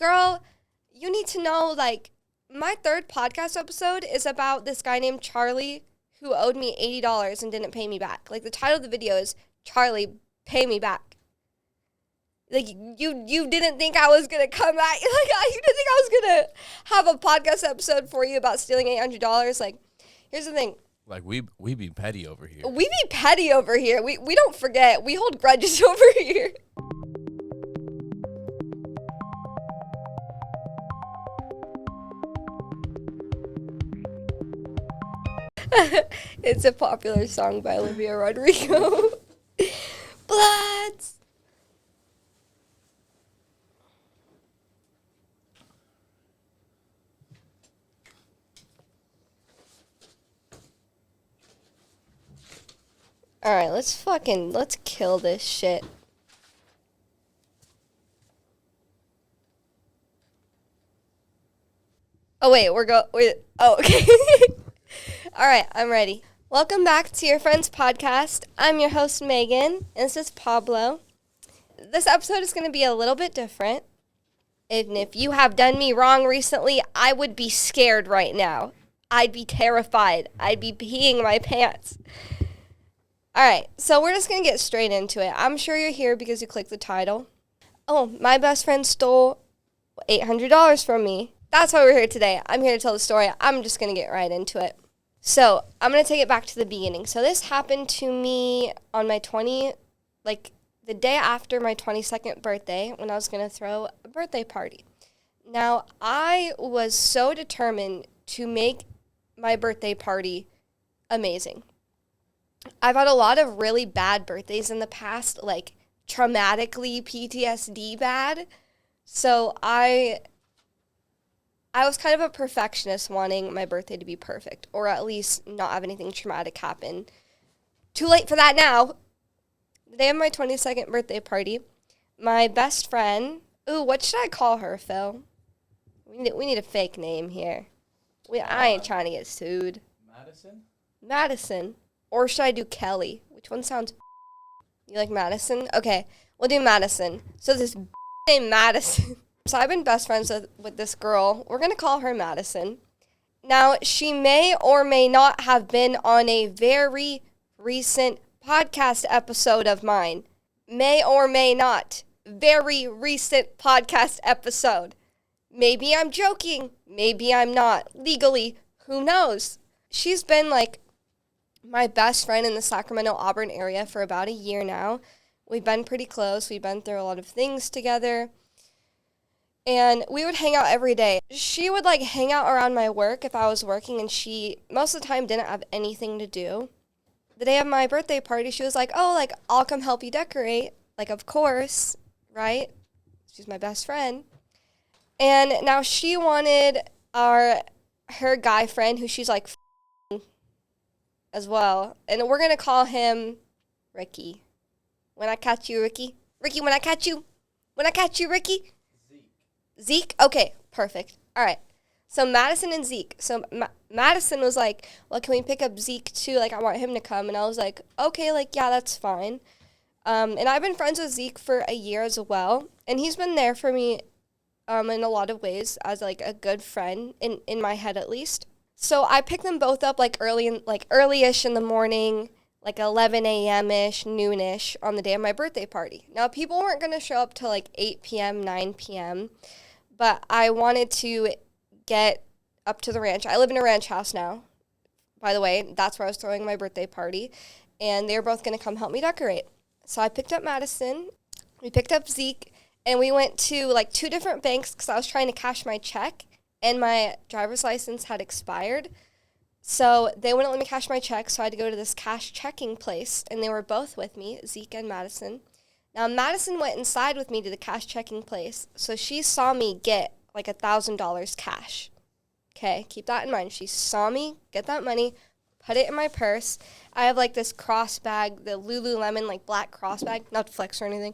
Girl, you need to know, like, my third podcast episode is about this guy named Charlie who owed me $80 and didn't pay me back. Like, the title of the video is, Charlie, Pay Me Back. Like, you didn't think I was going to come at you. Like, you didn't think I was going to have a podcast episode for you about stealing $800. Like, here's the thing. Like, we be petty over here. We be petty over here. We don't forget. We hold grudges over here. It's a popular song by Olivia Rodrigo. Bloods. Alright, let's kill this shit. Oh, wait, okay. Alright, I'm ready. Welcome back to Your Friends Podcast. I'm your host, Megan, and this is Pablo. This episode is going to be a little bit different. And if you have done me wrong recently, I would be scared right now. I'd be terrified. I'd be peeing my pants. Alright, so we're just going to get straight into it. I'm sure you're here because you clicked the title. Oh, my best friend stole $800 from me. That's why we're here today. I'm here to tell the story. I'm just going to get right into it. So, I'm going to take it back to the beginning. So, this happened to me on my the day after my 22nd birthday when I was going to throw a birthday party. Now, I was so determined to make my birthday party amazing. I've had a lot of really bad birthdays in the past, like traumatically PTSD bad. So, I was kind of a perfectionist wanting my birthday to be perfect, or at least not have anything traumatic happen. Too late for that now. The day of my 22nd birthday party, my best friend, what should I call her, Phil? We need a fake name here. I ain't trying to get sued. Madison. Or should I do Kelly? Which one sounds You like Madison? Okay, we'll do Madison. So this named Madison. So I've been best friends with this girl. We're going to call her Madison. Now, she may or may not have been on a very recent podcast episode of mine. May or may not. Very recent podcast episode. Maybe I'm joking. Maybe I'm not. Legally, who knows? She's been like my best friend in the Sacramento-Auburn area for about a year now. We've been pretty close. We've been through a lot of things together. And we would hang out every day. She would hang out around my work if I was working, and she most of the time didn't have anything to do. The day of my birthday party, she was like, I'll come help you decorate. Of course, right? She's my best friend. And now she wanted her guy friend, who she's as well. And we're going to call him Ricky. When I catch you, Ricky. Ricky, when I catch you. When I catch you, Ricky. Zeke? Okay, perfect. All right. So Madison and Zeke. So Madison was like, well, can we pick up Zeke too? I want him to come. And I was like, okay, yeah, that's fine. And I've been friends with Zeke for a year as well. And he's been there for me in a lot of ways as a good friend, in my head at least. So I picked them both up early-ish in the morning, 11 a.m.-ish, noon-ish on the day of my birthday party. Now, people weren't going to show up till 8 p.m., 9 p.m., but I wanted to get up to the ranch. I live in a ranch house now, by the way. That's where I was throwing my birthday party, and they were both going to come help me decorate. So I picked up Madison, we picked up Zeke, and we went to 2 different banks because I was trying to cash my check, and my driver's license had expired. So they wouldn't let me cash my check, so I had to go to this cash checking place, and they were both with me, Zeke and Madison. Now, Madison went inside with me to the cash checking place, so she saw me get $1,000 cash. Okay, keep that in mind. She saw me get that money, put it in my purse. I have this cross bag, the Lululemon black cross bag, not to flex or anything.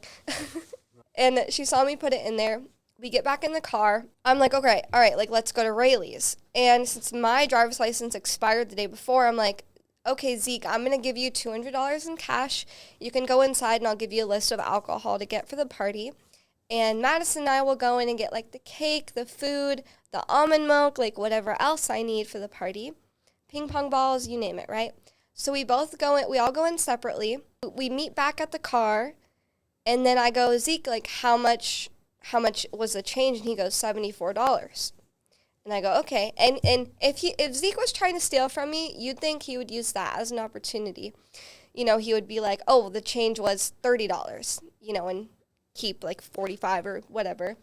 And she saw me put it in there. We get back in the car. I'm like, okay, all right, let's go to Rayleigh's. And since my driver's license expired the day before, I'm like, okay, Zeke, I'm going to give you $200 in cash. You can go inside, and I'll give you a list of alcohol to get for the party. And Madison and I will go in and get, like, the cake, the food, the almond milk, like, whatever else I need for the party. Ping pong balls, you name it, right? So we all go in separately. We meet back at the car, and then I go, Zeke, like, how much was the change? And he goes, $74. And I go, okay. And if Zeke was trying to steal from me, you'd think he would use that as an opportunity. You know, he would be like, oh, the change was $30, you know, and keep like 45 or whatever.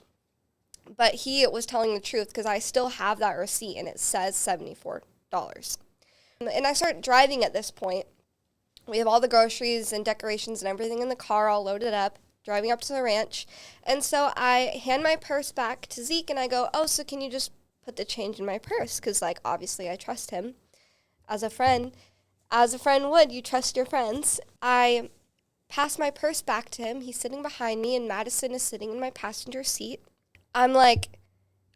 But he was telling the truth because I still have that receipt and it says $74. And I start driving at this point. We have all the groceries and decorations and everything in the car all loaded up, driving up to the ranch. And so I hand my purse back to Zeke and I go, oh, so can you just put the change in my purse? Because, like, obviously I trust him as a friend. As a friend would, you trust your friends. I pass my purse back to him. He's sitting behind me and Madison is sitting in my passenger seat. I'm like,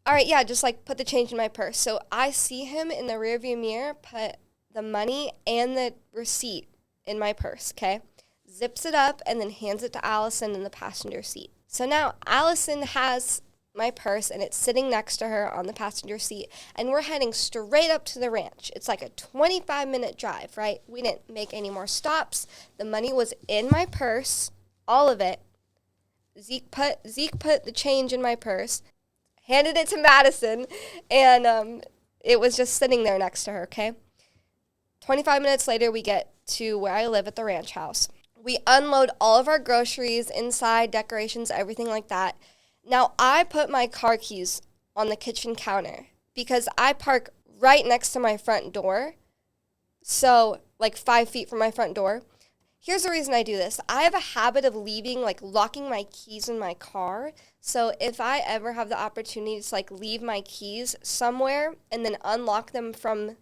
all right, yeah, just, like, put the change in my purse. So I see him in the rearview mirror put the money and the receipt in my purse, okay? Zips it up and then hands it to Allison in the passenger seat. So now Allison has my purse and it's sitting next to her on the passenger seat and we're heading straight up to the ranch. It's like a 25-minute drive, right? We didn't make any more stops. The money was in my purse, all of it. Zeke put the change in my purse, handed it to Madison, and it was just sitting there next to her, okay? 25 minutes later, we get to where I live at the ranch house. We unload all of our groceries, inside, decorations, everything like that. Now, I put my car keys on the kitchen counter because I park right next to my front door, so like 5 feet from my front door. Here's the reason I do this. I have a habit of locking my keys in my car. So if I ever have the opportunity to like leave my keys somewhere and then unlock them from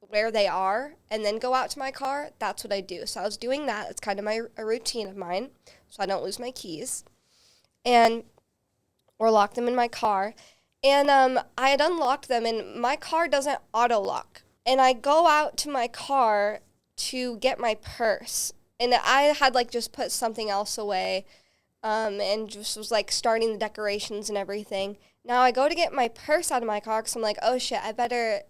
where they are and then go out to my car, that's what I do. So I was doing that. It's kind of a routine of mine so I don't lose my keys or lock them in my car. And I had unlocked them and my car doesn't auto lock. And I go out to my car to get my purse. And I had like just put something else away and just was like starting the decorations and everything. Now I go to get my purse out of my car because I'm like, oh shit, I better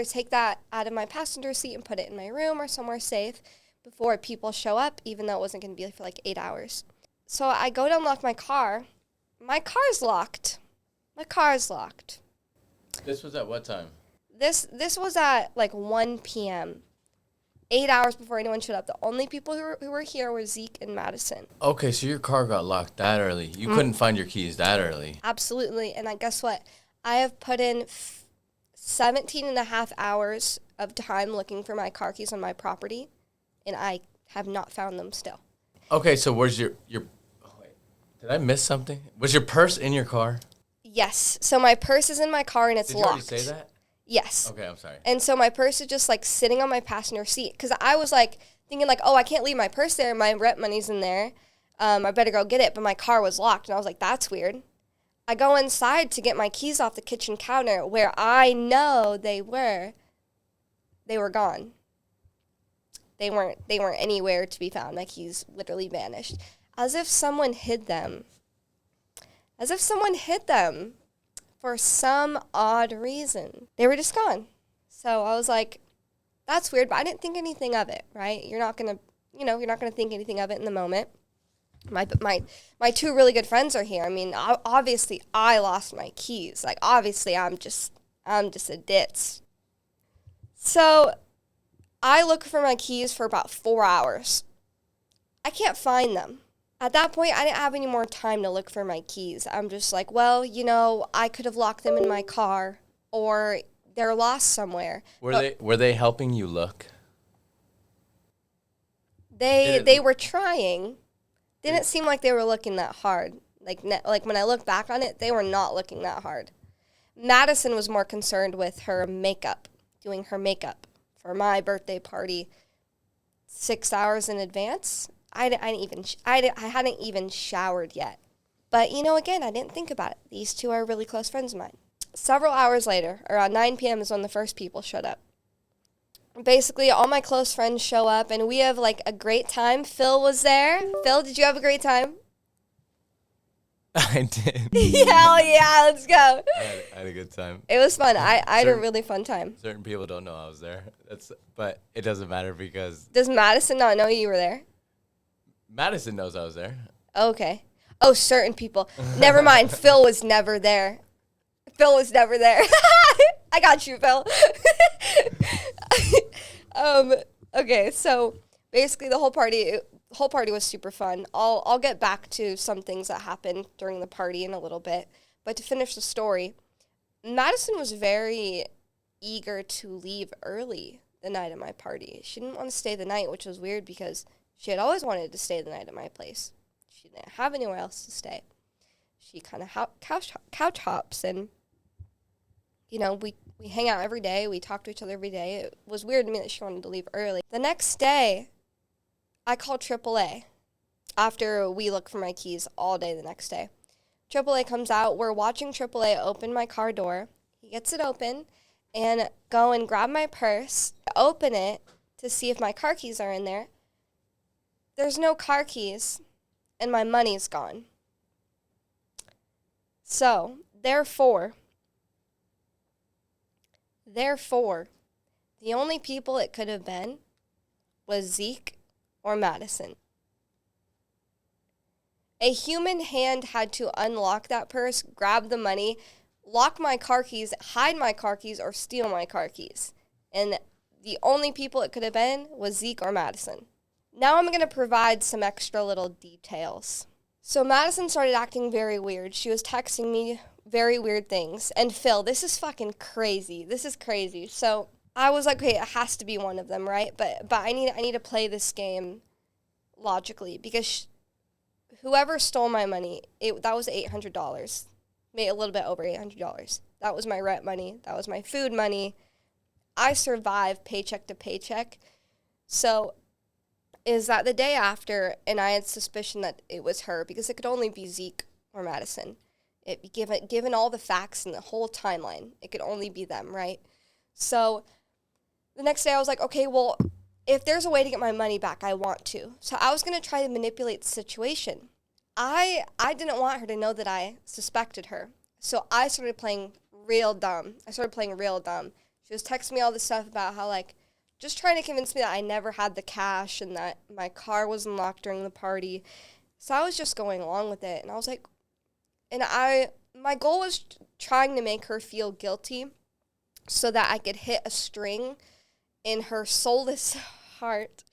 take that out of my passenger seat and put it in my room or somewhere safe before people show up, even though it wasn't going to be for like 8 hours. So I go to unlock my car. My car's locked. This was at what time? This was at like 1 p.m., 8 hours before anyone showed up. The only people who were here were Zeke and Madison. Okay, so your car got locked that early. You couldn't find your keys that early. Absolutely. And guess what? I have put in 17 and a half hours of time looking for my car keys on my property, and I have not found them still. Okay, so where's your oh, wait. Did I miss something? Was your purse in your car? Yes. So my purse is in my car, and it's locked. Did you already say that? Yes. Okay, I'm sorry. And so my purse is just, like, sitting on my passenger seat. Because I was, like, thinking, like, oh, I can't leave my purse there. My rent money's in there. I better go get it. But my car was locked. And I was like, that's weird. I go inside to get my keys off the kitchen counter where I know they were. They were gone. They weren't anywhere to be found. My keys literally vanished. As if someone hid them. For some odd reason. They were just gone. So I was like, that's weird, but I didn't think anything of it, right? You're not going to think anything of it in the moment. My two really good friends are here. I mean, obviously I lost my keys. Like, obviously I'm just a ditz. So I look for my keys for about 4 hours. I can't find them. At that point, I didn't have any more time to look for my keys. I'm just like, well, I could have locked them in my car, or they're lost somewhere. Were they helping you look? They were trying. Didn't seem like they were looking that hard. Like when I look back on it, they were not looking that hard. Madison was more concerned with her makeup, doing her makeup for my birthday party 6 hours in advance. I hadn't even showered yet. But, again, I didn't think about it. These two are really close friends of mine. Several hours later, around 9 p.m. is when the first people showed up. Basically, all my close friends show up, and we have, like, a great time. Phil was there. Phil, did you have a great time? I did. Hell yeah, let's go. I had a good time. It was fun. I had a really fun time. Certain people don't know I was there. But it doesn't matter because Does Madison not know you were there? Madison knows I was there. Okay. Oh, certain people. Never mind. Phil was never there. I got you, Phil. Okay, so basically the whole party was super fun. I'll get back to some things that happened during the party in a little bit. But to finish the story, Madison was very eager to leave early the night of my party. She didn't want to stay the night, which was weird because she had always wanted to stay the night at my place. She didn't have anywhere else to stay. She kind of couch hops, and, you know, we hang out every day. We talk to each other every day. It was weird to me that she wanted to leave early. The next day, I called AAA after we looked for my keys all day the next day. AAA comes out. We're watching AAA open my car door. He gets it open and go and grab my purse, open it to see if my car keys are in there. There's no car keys, and my money's gone. So, therefore, the only people it could have been was Zeke or Madison. A human hand had to unlock that purse, grab the money, lock my car keys, hide my car keys, or steal my car keys. And the only people it could have been was Zeke or Madison. Now I'm going to provide some extra little details. So Madison started acting very weird. She was texting me very weird things. And Phil, this is fucking crazy. This is crazy. So I was like, okay, it has to be one of them, right? But I need to play this game logically because whoever stole my money, that was $800. Made a little bit over $800. That was my rent money. That was my food money. I survived paycheck to paycheck. So is that the day after, and I had suspicion that it was her because it could only be Zeke or Madison. Given all the facts and the whole timeline, it could only be them, right? So the next day I was like, okay, well, if there's a way to get my money back, I want to. So I was going to try to manipulate the situation. I didn't want her to know that I suspected her. So I started playing real dumb. She was texting me all this stuff about how, like, just trying to convince me that I never had the cash and that my car was unlocked during the party. So I was just going along with it. And I was like, my goal was trying to make her feel guilty so that I could hit a string in her soulless heart.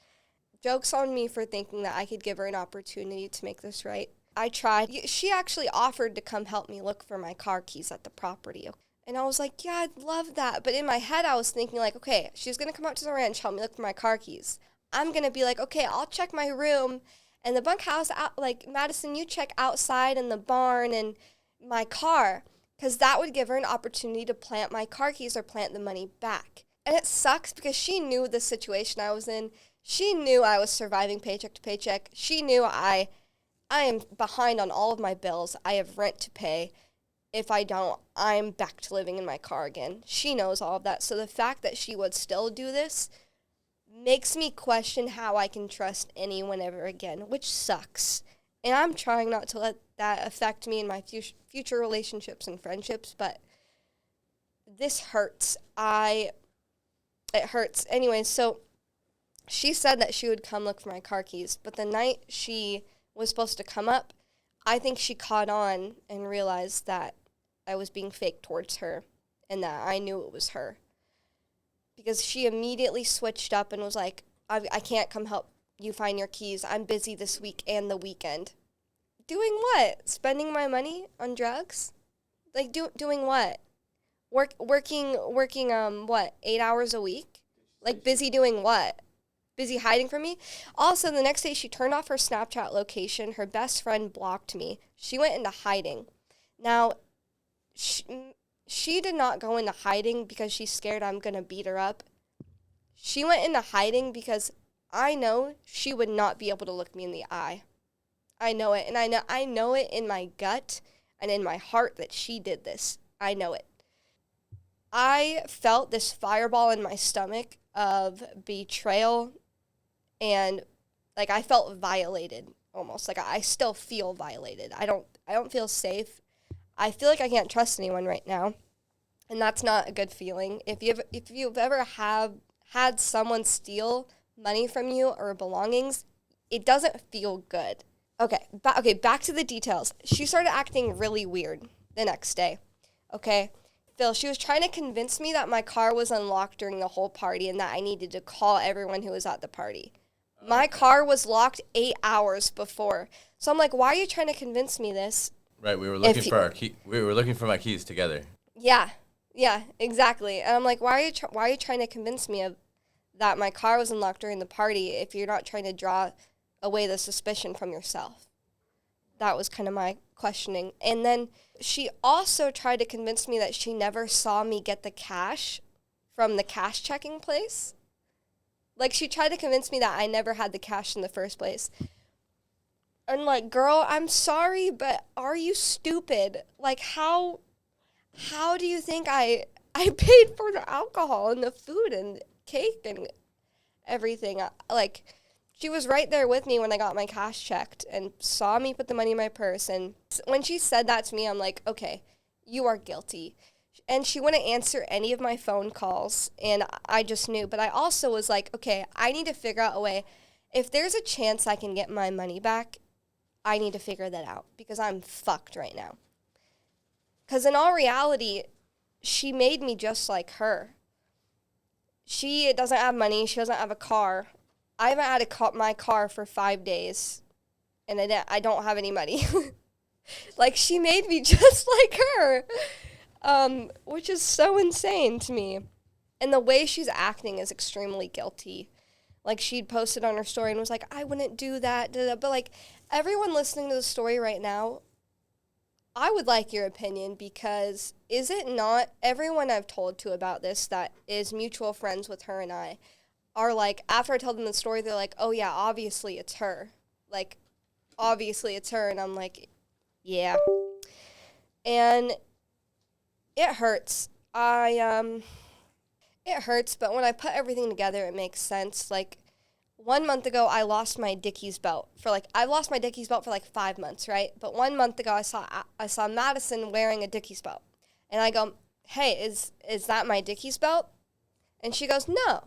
Joke's on me for thinking that I could give her an opportunity to make this right. I tried. She actually offered to come help me look for my car keys at the property. And I was like, yeah, I'd love that. But in my head, I was thinking, like, okay, she's going to come out to the ranch, help me look for my car keys. I'm going to be like, okay, I'll check my room and the bunkhouse, like, Madison, you check outside in the barn and my car. Because that would give her an opportunity to plant my car keys or plant the money back. And it sucks because she knew the situation I was in. She knew I was surviving paycheck to paycheck. She knew I am behind on all of my bills. I have rent to pay. If I don't, I'm back to living in my car again. She knows all of that. So the fact that she would still do this makes me question how I can trust anyone ever again, which sucks. And I'm trying not to let that affect me in my future relationships and friendships, but this hurts. It hurts. Anyway, so she said that she would come look for my car keys, but the night she was supposed to come up, I think she caught on and realized that I was being fake towards her and that I knew it was her. Because she immediately switched up and was like, I can't come help you find your keys. I'm busy this week and the weekend. Doing what? Spending my money on drugs? Like, doing what? Working, what, 8 hours a week? Like, busy doing what? Busy hiding from me? Also, the next day, she turned off her Snapchat location. Her best friend blocked me. She went into hiding. Now, she did not go into hiding because she's scared I'm going to beat her up. She went into hiding because I know she would not be able to look me in the eye. I know it, and I know it in my gut and in my heart that she did this. I know it. I felt this fireball in my stomach of betrayal, and, like, I felt violated. almost. Like, I still feel violated. I don't feel safe. I feel like I can't trust anyone right now. And that's not a good feeling. If you've ever had someone steal money from you or belongings, it doesn't feel good. Okay, back to the details. She started acting really weird the next day. Okay, Phil, she was trying to convince me that my car was unlocked during the whole party and that I needed to call everyone who was at the party. My car was locked 8 hours before. So I'm like, why are you trying to convince me this? Right, we were looking for our key. We were looking for my keys together. Yeah, exactly. And I'm like, why are you trying to convince me that my car was unlocked during the party if you're not trying to draw away the suspicion from yourself? That was kind of my questioning. And then she also tried to convince me that she never saw me get the cash from the cash checking place. Like, she tried to convince me that I never had the cash in the first place. And like, girl, I'm sorry, but are you stupid? Like, how do you think I paid for the alcohol and the food and cake and everything? Like, she was right there with me when I got my cash checked and saw me put the money in my purse. And when she said that to me, I'm like, okay, you are guilty. And she wouldn't answer any of my phone calls, and I just knew. But I also was like, okay, I need to figure out a way. If there's a chance I can get my money back, I need to figure that out because I'm fucked right now. Because in all reality, she made me just like her. She doesn't have money. She doesn't have a car. I haven't had my car for 5 days, and I don't have any money. Like, she made me just like her, which is so insane to me. And the way she's acting is extremely guilty. Like, she'd posted on her story and was like, I wouldn't do that. But, like, everyone listening to the story right now, I would like your opinion, because is it not everyone I've told to about this that is mutual friends with her and I are like, after I tell them the story, they're like, oh yeah, obviously it's her. Like, obviously it's her. And I'm like, yeah. And it hurts. It hurts, but when I put everything together, it makes sense. Like, 1 month ago, I lost my Dickies belt I've lost my Dickies belt for like 5 months, right? But 1 month ago, I saw Madison wearing a Dickies belt. And I go, hey, is that my Dickies belt? And she goes, no.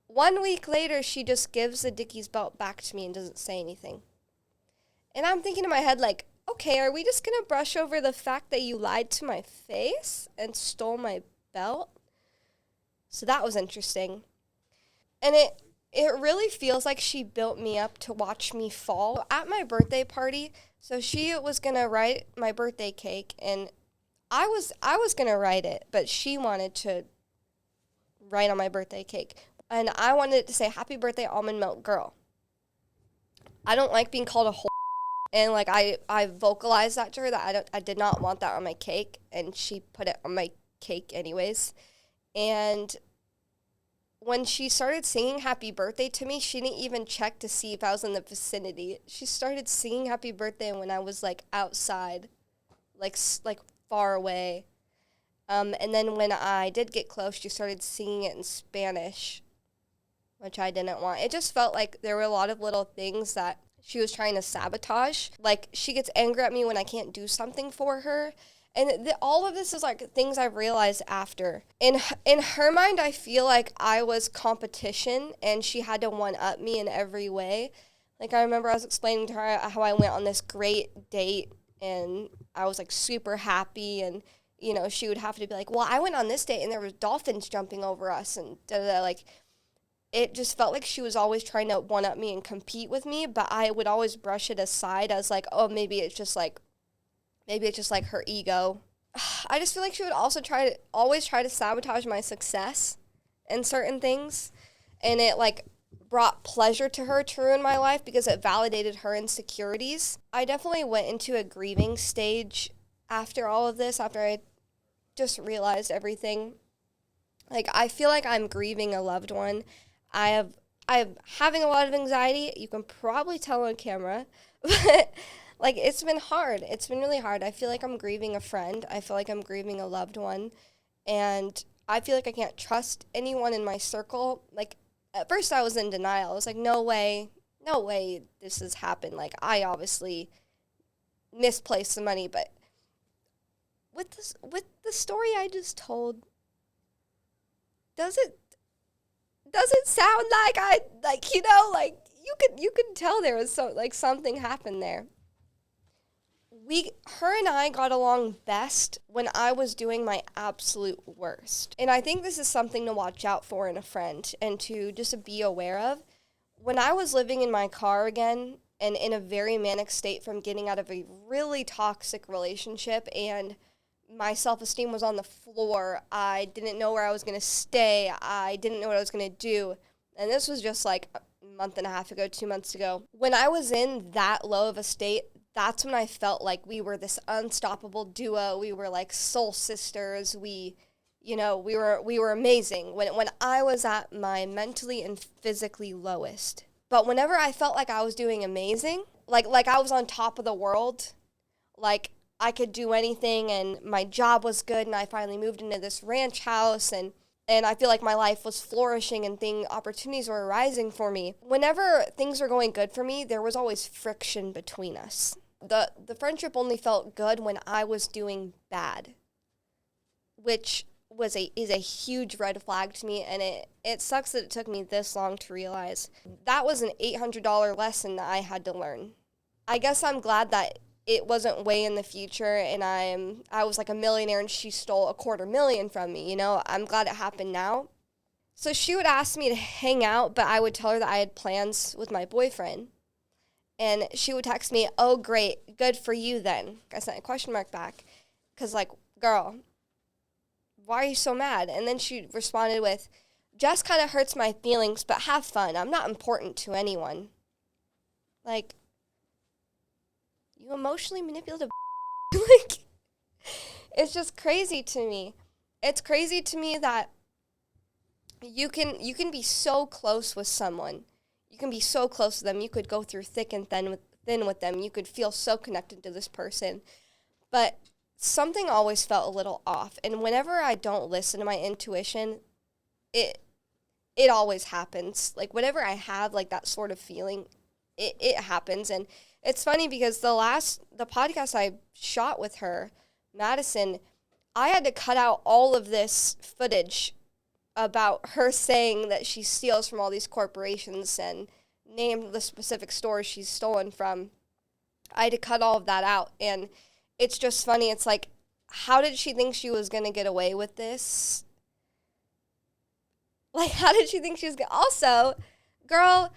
1 week later, she just gives the Dickies belt back to me and doesn't say anything. And I'm thinking in my head, like, okay, are we just going to brush over the fact that you lied to my face and stole my belt? So that was interesting. And it really feels like she built me up to watch me fall at my birthday party. So she was going to write my birthday cake, and I was going to write it, but she wanted to write on my birthday cake. And I wanted it to say, happy birthday, almond milk girl. I don't like being called a whole. And like, I vocalized that to her that I did not want that on my cake, and she put it on my cake anyways. And when she started singing happy birthday to me, she didn't even check to see if I was in the vicinity. She started singing happy birthday when I was like outside, like far away. And then when I did get close, she started singing it in Spanish, which I didn't want. It just felt like there were a lot of little things that she was trying to sabotage. Like, she gets angry at me when I can't do something for her. And all of this is, like, things I've realized after. In her mind, I feel like I was competition, and she had to one-up me in every way. Like, I remember I was explaining to her how I went on this great date, and I was, like, super happy, and, you know, she would have to be like, well, I went on this date, and there was dolphins jumping over us, and da-da-da, like, it just felt like she was always trying to one-up me and compete with me, but I would always brush it aside as, like, oh, maybe it's just like her ego. I just feel like she would also always try to sabotage my success in certain things. And it, like, brought pleasure to her to ruin my life because it validated her insecurities. I definitely went into a grieving stage after all of this, after I just realized everything. Like, I feel like I'm grieving a loved one. I'm having a lot of anxiety. You can probably tell on camera. But like, it's been hard. It's been really hard. I feel like I'm grieving a friend. I feel like I'm grieving a loved one. And I feel like I can't trust anyone in my circle. Like, at first I was in denial. I was like, no way. no way this has happened. Like, I obviously misplaced the money, but with the story I just told, does it sound like you could tell there was something happened there. Her and I got along best when I was doing my absolute worst. And I think this is something to watch out for in a friend and to just be aware of. When I was living in my car again and in a very manic state from getting out of a really toxic relationship, and my self-esteem was on the floor, I didn't know where I was going to stay, I didn't know what I was going to do, and this was just like a month and a half ago, 2 months ago. When I was in that low of a state, that's when I felt like we were this unstoppable duo. We were like soul sisters. We were amazing when I was at my mentally and physically lowest. But whenever I felt like I was doing amazing, like I was on top of the world, like I could do anything and my job was good and I finally moved into this ranch house and I feel like my life was flourishing and opportunities were arising for me. Whenever things were going good for me, there was always friction between us. The friendship only felt good when I was doing bad, which is a huge red flag to me, and it sucks that it took me this long to realize. That was an $800 lesson that I had to learn. I guess I'm glad that it wasn't way in the future and I was like a millionaire and she stole $250,000 from me, you know? I'm glad it happened now. So she would ask me to hang out, but I would tell her that I had plans with my boyfriend. And she would text me, "Oh, great, good for you then." I sent a question mark back because, like, girl, why are you so mad? And then she responded with, "Just kind of hurts my feelings, but have fun. I'm not important to anyone." Like, you emotionally manipulative. Like, it's just crazy to me. It's crazy to me that you can be so close with someone. You can be so close to them. You could go through thick and thin with them. You could feel so connected to this person. But something always felt a little off. And whenever I don't listen to my intuition, it always happens. Like, whenever I have, like, that sort of feeling, it happens. And it's funny because the podcast I shot with her, Madison, I had to cut out all of this footage about her saying that she steals from all these corporations and named the specific stores she's stolen from. I had to cut all of that out. And it's just funny. It's like, how did she think she was going to get away with this? Like, how did she think she was going to... Also, girl,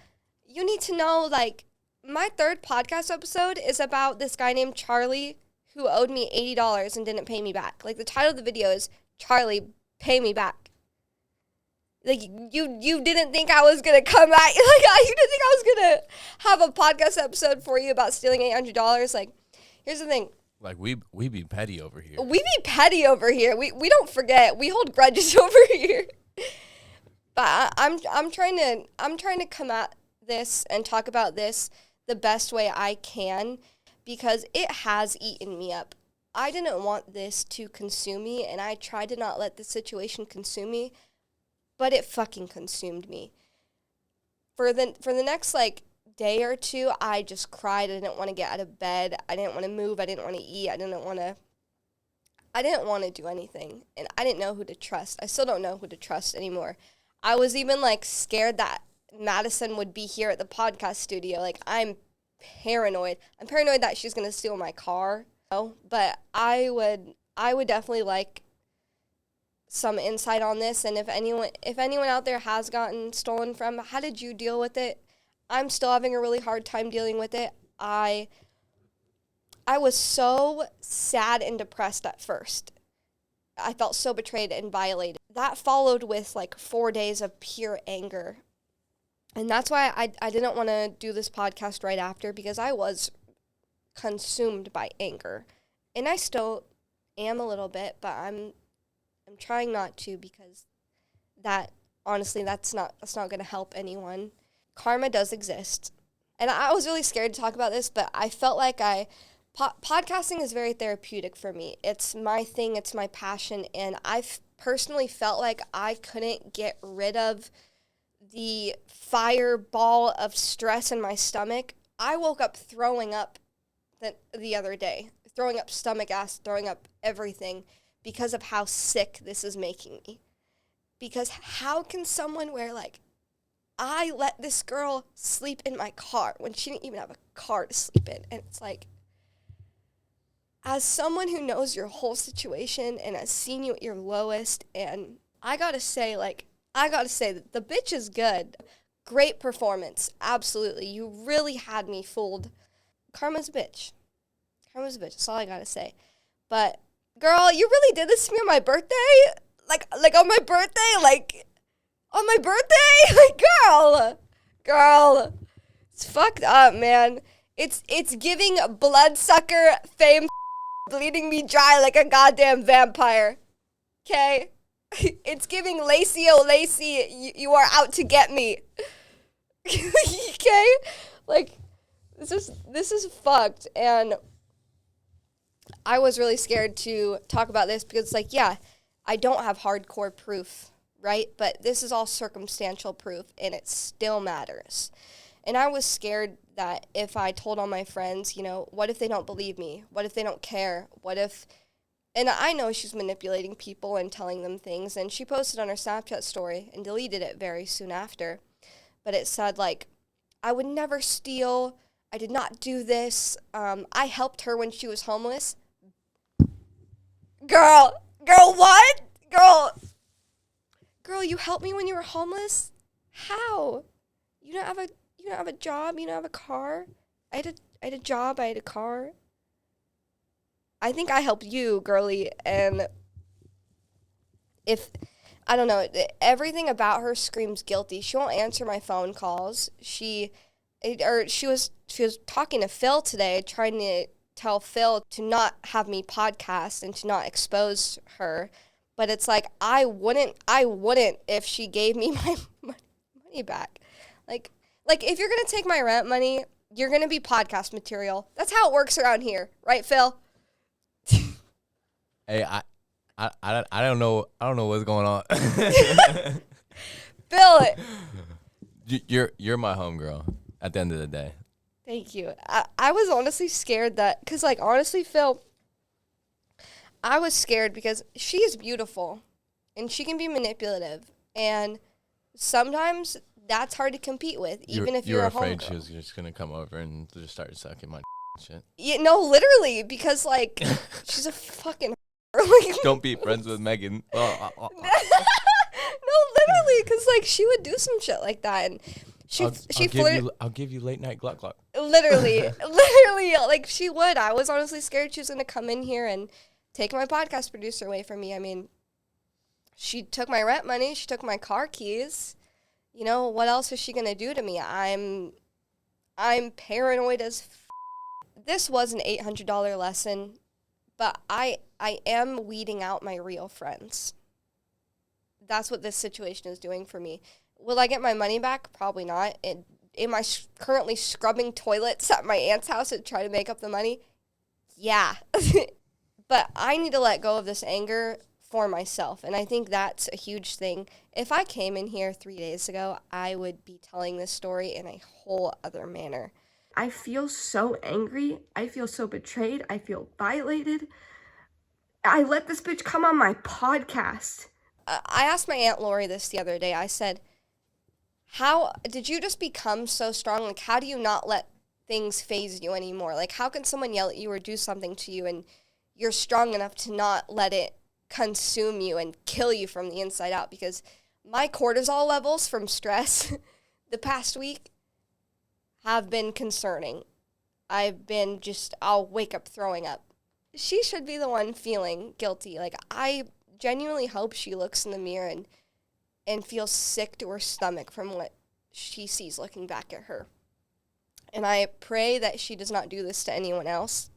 you need to know, like, my third podcast episode is about this guy named Charlie who owed me $80 and didn't pay me back. Like, the title of the video is, "Charlie, Pay Me Back." Like, you didn't think I was going to come at you. Like, you didn't think I was going to have a podcast episode for you about stealing $800. Like, here's the thing. Like, we be petty over here. We be petty over here. We don't forget. We hold grudges over here. But I'm trying to come at this and talk about this the best way I can because it has eaten me up. I didn't want this to consume me, and I tried to not let the situation consume me, but it fucking consumed me. For the next, like, day or two, I just cried. I didn't want to get out of bed. I didn't want to move. I didn't want to eat. I didn't want to do anything. And I didn't know who to trust. I still don't know who to trust anymore. I was even, like, scared that Madison would be here at the podcast studio. Like, I'm paranoid. I'm paranoid that she's going to steal my car. But I would definitely like some insight on this, and if anyone out there has gotten stolen from, how did you deal with it? I'm still having a really hard time dealing with it. I was so sad and depressed at first. I felt so betrayed and violated. That followed with like 4 days of pure anger. And that's why I didn't want to do this podcast right after, because I was consumed by anger. And I still am a little bit, but I'm trying not to, because that, honestly, that's not going to help anyone. Karma does exist. And I was really scared to talk about this, but I felt like podcasting is very therapeutic for me. It's my thing, it's my passion, and I've personally felt like I couldn't get rid of the fireball of stress in my stomach, I woke up throwing up the other day. Throwing up stomach acid, throwing up everything because of how sick this is making me. Because how can someone I let this girl sleep in my car when she didn't even have a car to sleep in. And it's like, as someone who knows your whole situation and has seen you at your lowest, and I gotta say that the bitch is good. Great performance. Absolutely. You really had me fooled. Karma's a bitch. Karma's a bitch. That's all I gotta say. But, girl, you really did this to me on my birthday? Like on my birthday? On my birthday? Girl. It's fucked up, man. It's giving bloodsucker fame bleeding me dry like a goddamn vampire. Okay? It's giving Lacey, oh Lacey, you are out to get me. Okay? This is fucked. And I was really scared to talk about this because I don't have hardcore proof, right? But this is all circumstantial proof, and it still matters. And I was scared that if I told all my friends, what if they don't believe me? What if they don't care? And I know she's manipulating people and telling them things, and she posted on her Snapchat story and deleted it very soon after. But it said, I would never steal. I did not do this. I helped her when she was homeless. Girl, what? Girl, you helped me when you were homeless? How? You don't have a job, you don't have a car? I had a job, I had a car. I think I helped you, girly, and I don't know, everything about her screams guilty. She won't answer my phone calls. She was talking to Phil today, trying to tell Phil to not have me podcast and to not expose her. But it's I wouldn't if she gave me my money back. If you're going to take my rent money, you're going to be podcast material. That's how it works around here. Right, Phil? Hey, I don't know what's going on. Phil, you're my homegirl at the end of the day. Thank you. I was honestly scared that, because honestly, Phil, I was scared because she is beautiful and she can be manipulative, and sometimes that's hard to compete with, even if you're a homegirl. You're afraid she was just gonna come over and just start sucking my shit. Yeah, no, literally, because she's a fucking. Don't be friends with Megan. No, literally, because she would do some shit like that, and I'll give you late night gluck gluck. Literally, she would. I was honestly scared she was gonna come in here and take my podcast producer away from me. I mean, she took my rent money. She took my car keys. What else is she gonna do to me? I'm paranoid as This was an $800 lesson, but I am weeding out my real friends. That's what this situation is doing for me. Will I get my money back? Probably not. Am I currently scrubbing toilets at my aunt's house to try to make up the money? Yeah. But I need to let go of this anger for myself, and I think that's a huge thing. If I came in here 3 days ago, I would be telling this story in a whole other manner. I feel so angry. I feel so betrayed. I feel violated. I let this bitch come on my podcast. I asked my Aunt Lori this the other day. I said, how did you just become so strong? How do you not let things faze you anymore? How can someone yell at you or do something to you and you're strong enough to not let it consume you and kill you from the inside out? Because my cortisol levels from stress the past week have been concerning. I'll wake up throwing up. She should be the one feeling guilty. I genuinely hope she looks in the mirror and feels sick to her stomach from what she sees looking back at her. And I pray that she does not do this to anyone else.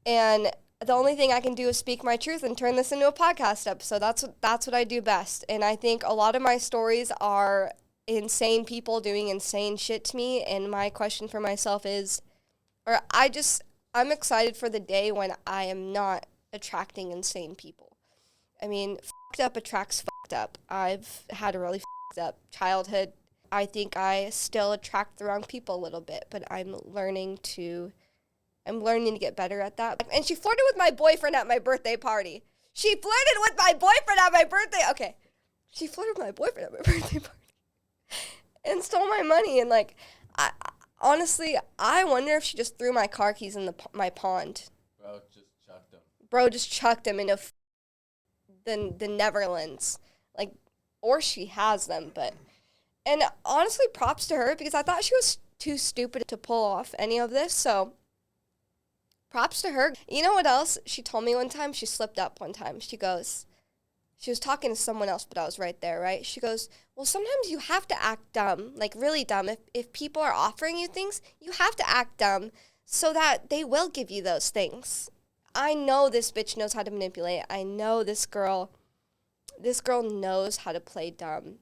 And the only thing I can do is speak my truth and turn this into a podcast episode. That's what I do best. And I think a lot of my stories are insane people doing insane shit to me. And my question for myself is, I'm excited for the day when I am not attracting insane people. I mean, fucked up attracts fucked up. I've had a really fucked fucked up childhood. I think I still attract the wrong people a little bit, but I'm learning to get better at that. And she flirted with my boyfriend at my birthday party. She flirted with my boyfriend at my birthday. Okay. She flirted with my boyfriend at my birthday party and stole my money. And like, honestly, I wonder if she just threw my car keys in my pond. Bro just chucked them into the Netherlands. Like, or she has them, but. And honestly, props to her, because I thought she was too stupid to pull off any of this, so props to her. You know what else she told me one time? She slipped up one time. She was talking to someone else, but I was right there, right? She goes, well, sometimes you have to act dumb, like really dumb. If people are offering you things, you have to act dumb so that they will give you those things. I know this bitch knows how to manipulate. I know this girl knows how to play dumb.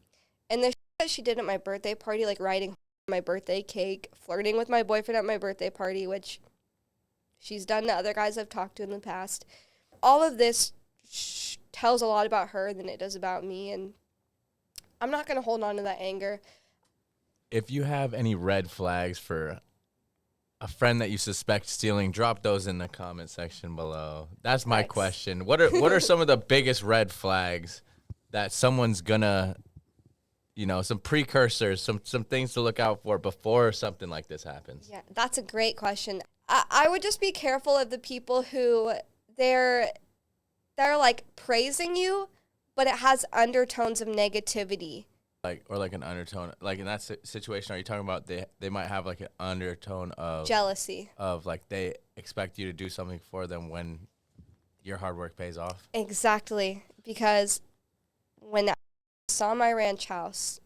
And the that she did at my birthday party, like riding my birthday cake, flirting with my boyfriend at my birthday party, which she's done to other guys I've talked to in the past. All of this tells a lot about her than it does about me, and I'm not going to hold on to that anger. If you have any red flags for a friend that you suspect stealing, drop those in the comment section below. That's my question. What are some of the biggest red flags that someone's gonna, some precursors, some things to look out for before something like this happens? Yeah, that's a great question. I would just be careful of the people who they're like praising you, but it has undertones of negativity. Like an undertone, like in that situation, are you talking about they might have like an undertone of jealousy, of like they expect you to do something for them when your hard work pays off? Exactly, because when I saw my ranch house,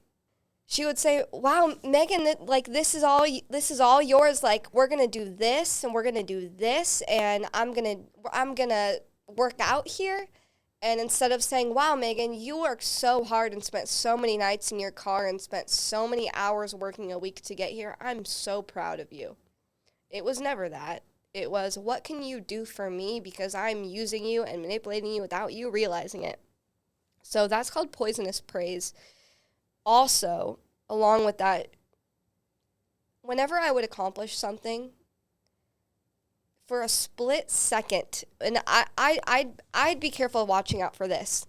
she would say, "Wow, Megan, this is all yours. Like, we're gonna do this and we're gonna do this, and I'm gonna work out here." And instead of saying, "Wow, Megan, you worked so hard and spent so many nights in your car and spent so many hours working a week to get here, I'm so proud of you." It was never that. It was, "What can you do for me, because I'm using you and manipulating you without you realizing it?" So that's called poisonous praise. Also, along with that, whenever I would accomplish something, for a split second, and I'd be careful watching out for this.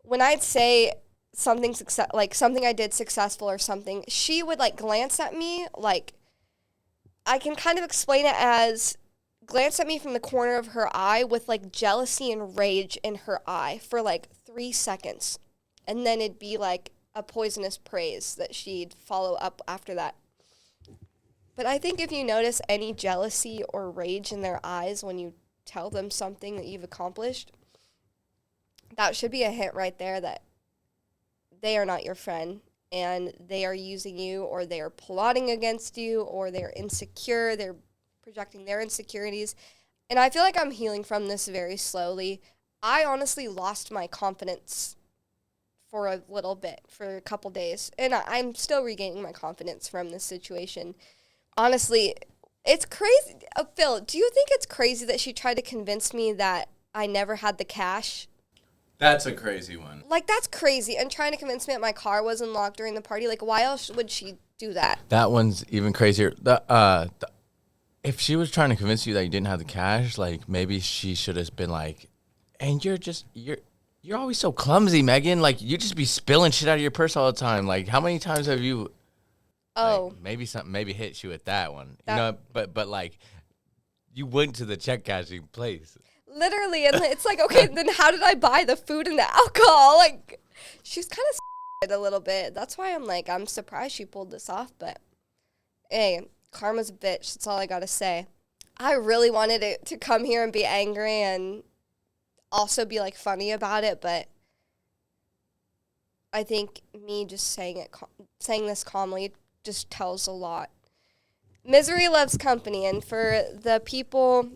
When I'd say something something I did successful or something, she would like glance at me, like I can kind of explain it as glance at me from the corner of her eye with like jealousy and rage in her eye for like 3 seconds, and then it'd be like a poisonous praise that she'd follow up after that. But I think if you notice any jealousy or rage in their eyes when you tell them something that you've accomplished, that should be a hint right there that they are not your friend and they are using you, or they are plotting against you, or they're insecure, they're projecting their insecurities. And I feel like I'm healing from this very slowly. I honestly lost my confidence for a little bit, for a couple days, and I'm still regaining my confidence from this situation. Honestly, it's crazy. Phil, do you think it's crazy that she tried to convince me that I never had the cash? That's a crazy one. Like, that's crazy. And trying to convince me that my car wasn't locked during the party. Like, why else would she do that? That one's even crazier. If she was trying to convince you that you didn't have the cash, like maybe she should have been like, "And you're always so clumsy, Megan. Like, you just be spilling shit out of your purse all the time. Like, how many times have you?" Oh, like, maybe something hit you with that one. But like, you went to the check cashing place. Literally, and it's like, okay, then how did I buy the food and the alcohol? Like, she's kind of a little bit. That's why I'm surprised she pulled this off. But hey, karma's a bitch. That's all I gotta say. I really wanted it to come here and be angry and also be like funny about it, but I think me just saying this calmly just tells a lot. Misery loves company, and for the people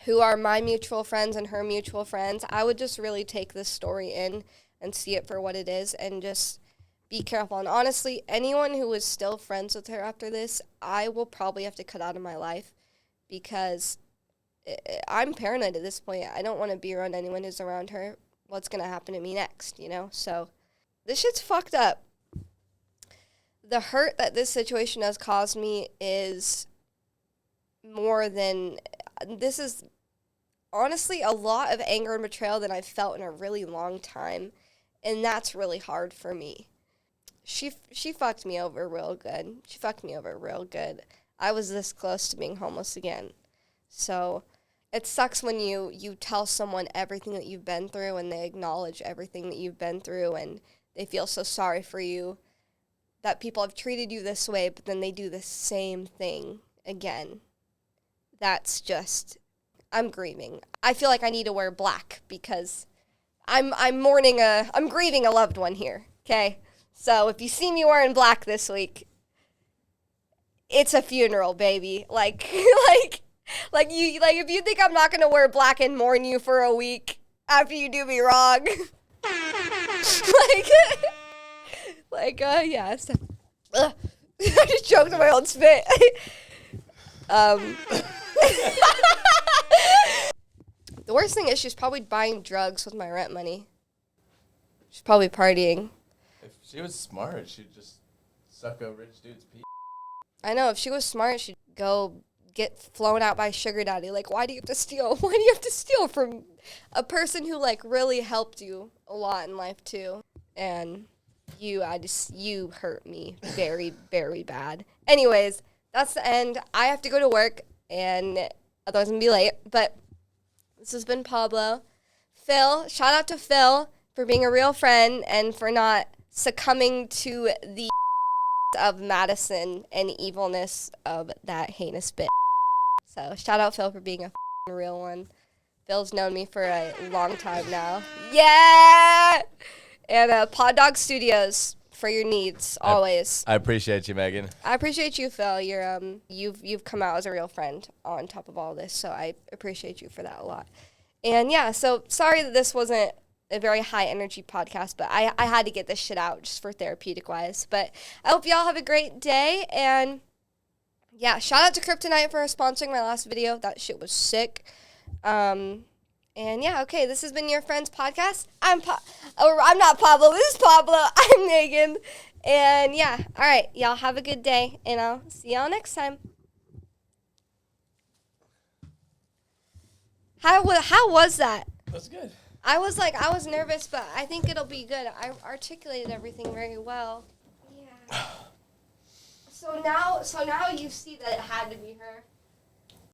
who are my mutual friends and her mutual friends, I would just really take this story in and see it for what it is and just be careful. And honestly, anyone who is still friends with her after this, I will probably have to cut out of my life, because I'm paranoid at this point. I don't want to be around anyone who's around her. What's going to happen to me next, So this shit's fucked up. The hurt that this situation has caused me is more than, this is honestly a lot of anger and betrayal than I've felt in a really long time. And that's really hard for me. She fucked me over real good. I was this close to being homeless again. So it sucks when you tell someone everything that you've been through and they acknowledge everything that you've been through and they feel so sorry for you that people have treated you this way, but then they do the same thing again. That's just, I'm grieving. I feel like I need to wear black because I'm grieving a loved one here, okay? So if you see me wearing black this week, it's a funeral, baby. Like if you think I'm not gonna wear black and mourn you for a week after you do me wrong, yeah. So, I just choked on my own spit. The worst thing is she's probably buying drugs with my rent money. She's probably partying. If she was smart, she'd just suck a rich dude's pee. I know, if she was smart, she'd go get flown out by sugar daddy. Like, why do you have to steal? Why do you have to steal from a person who, like, really helped you a lot in life, too? And you hurt me very, very bad. Anyways, that's the end. I have to go to work, and otherwise I'm going to be late. But this has been Pablo. Phil, shout out to Phil for being a real friend and for not succumbing to the of Madison and evilness of that heinous bitch. So shout out Phil for being a real one. Phil's known me for a long time now. Yeah! And Pod Dog Studios for your needs, always. I appreciate you, Megan. I appreciate you, Phil. You've come out as a real friend on top of all this, so I appreciate you for that a lot. And yeah, so sorry that this wasn't a very high energy podcast, but I had to get this shit out just for therapeutic wise. But I hope y'all have a great day. And yeah, shout out to Kryptonite for sponsoring my last video. That shit was sick. And yeah, okay, this has been your friend's podcast. I'm not Pablo. This is Pablo. I'm Megan. And yeah, all right, y'all have a good day, and I'll see y'all next time. How was that? That's good. I was nervous, but I think it'll be good. I articulated everything very well. Yeah. So now you see that it had to be her.